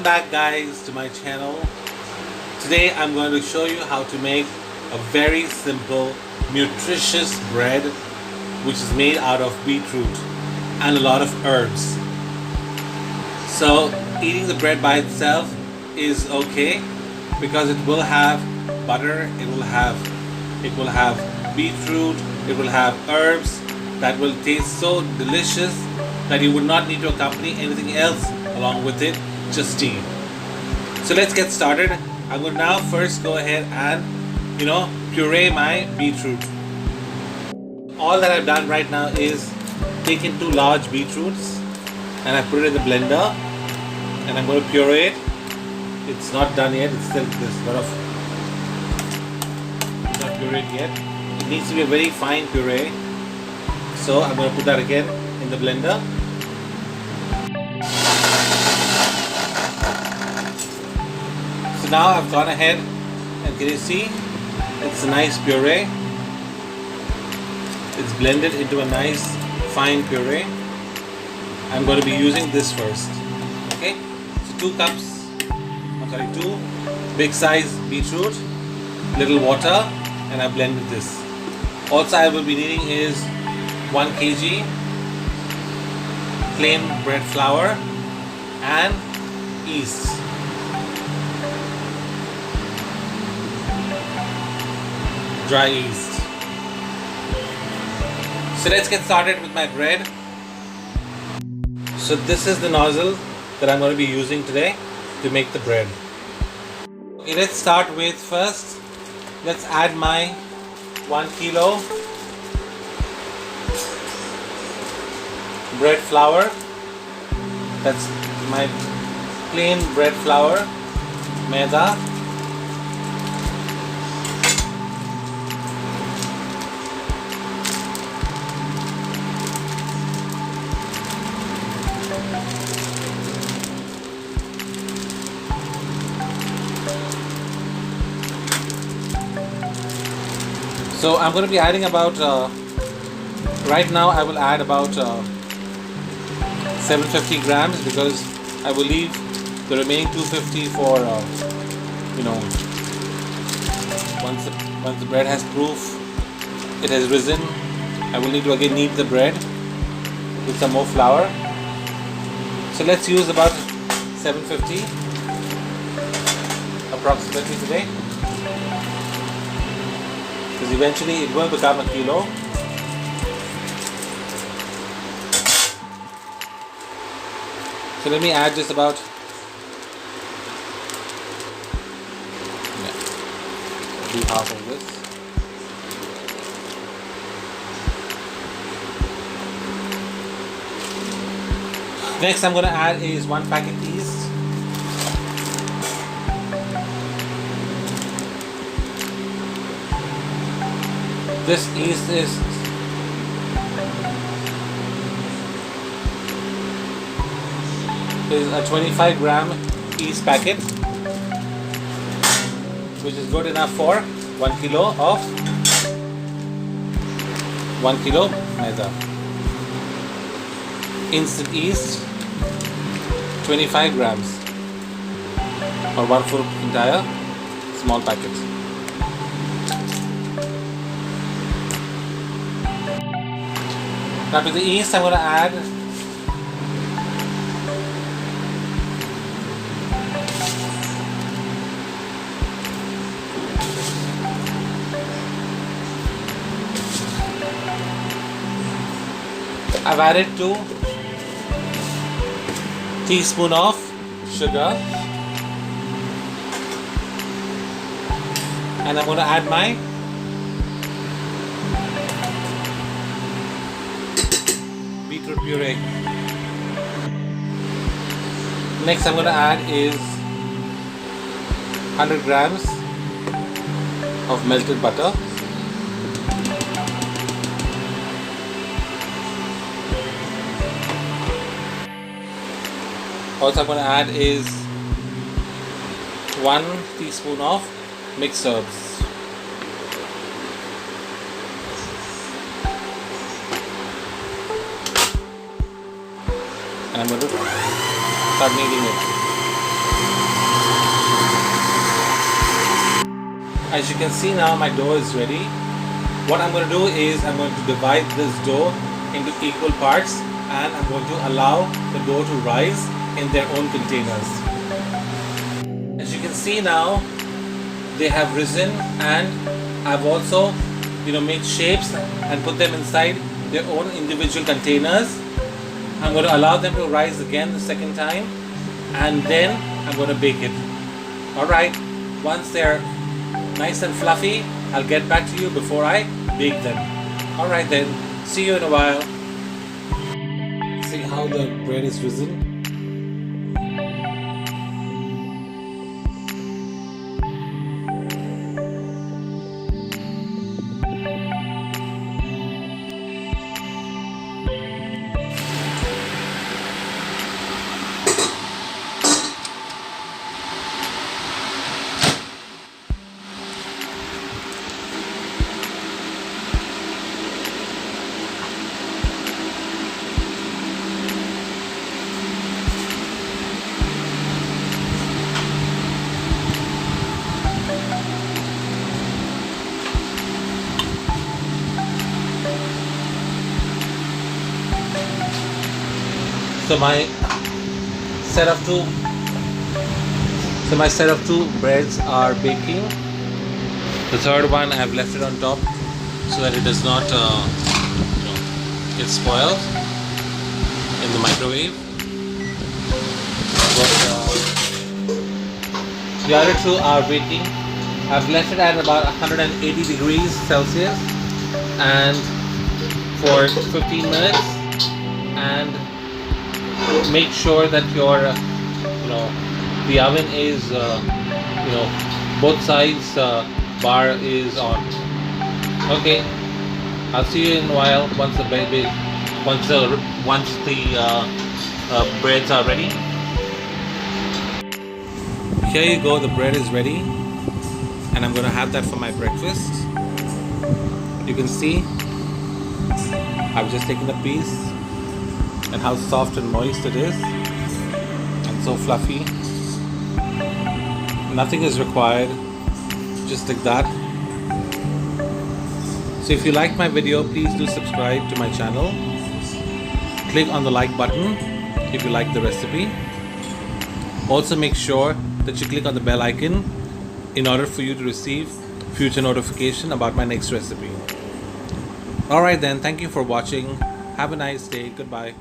back, guys, to my channel. Today I'm going to show you how to make a very simple nutritious bread which is made out of beetroot and a lot of herbs. So eating the bread by itself is okay because it will have butter, it will have beetroot, it will have herbs that will taste so delicious that you would not need to accompany anything else along with it, just tea. So let's get started. I'm going to now first go ahead and puree my beetroot. All that I've done right now is taken 2 large beetroots and I put it in the blender and I'm going to puree it. It's not done yet, it's still this sort of not pureed yet. It needs to be a very fine puree. So I'm going to put that again in the blender. So now I've gone ahead and can you see it's a nice puree. It's blended into a nice fine puree. I'm going to be using this first. Okay, so 2 big size beetroot, little water, and I blended this. Also I will be needing is 1 kg plain bread flour and yeast. Dry yeast. So let's get started with my bread. So this is the nozzle that I'm going to be using today to make the bread. Okay, let's start with first, let's add my 1 kilo bread flour. That's my plain bread flour, maida. So I'm going to be adding about, right now I will add about 750 grams because I will leave the remaining 250 for, once the bread has proof, it has risen, I will need to again knead the bread with some more flour. So let's use about 750 approximately today. Because eventually it will become a kilo. So let me add just about do half of this. Next I'm going to add is 1 packet yeast. This yeast is a 25 gram yeast packet, which is good enough for 1 kilo of 1 kilo maida. Instant yeast 25 grams or 1/4 entire small packet. Now to the yeast I'm going to add I've added 2 teaspoons of sugar and I'm going to add my beetroot puree. Next I'm going to add is 100 grams of melted butter. Also I'm going to add is 1 teaspoon of mixed herbs. And I'm going to start kneading it. As you can see now, my dough is ready. What I'm going to do is I'm going to divide this dough into equal parts, and I'm going to allow the dough to rise in their own containers. As you can see now, they have risen, and I've also made shapes and put them inside their own individual containers. I'm going to allow them to rise again the second time, and then I'm going to bake it. Alright, once they're nice and fluffy, I'll get back to you before I bake them. Alright then, see you in a while. See how the bread is risen? So my set of two breads are baking. The third one I've left it on top so that it does not get spoiled in the microwave. But the other two are baking. I've left it at about 180 degrees Celsius and for 15 minutes, and make sure that your the oven is both sides bar is on. Okay, I'll see you in a while once the breads are ready. Here you go, the bread is ready, and I'm gonna have that for my breakfast. You can see I've just taken a piece, and how soft and moist it is, and so fluffy. Nothing is required, just like that. So if you like my video, please do subscribe to my channel. Click on the like button if you like the recipe. Also make sure that you click on the bell icon in order for you to receive future notification about my next recipe. Alright then, thank you for watching. Have a nice day. Goodbye.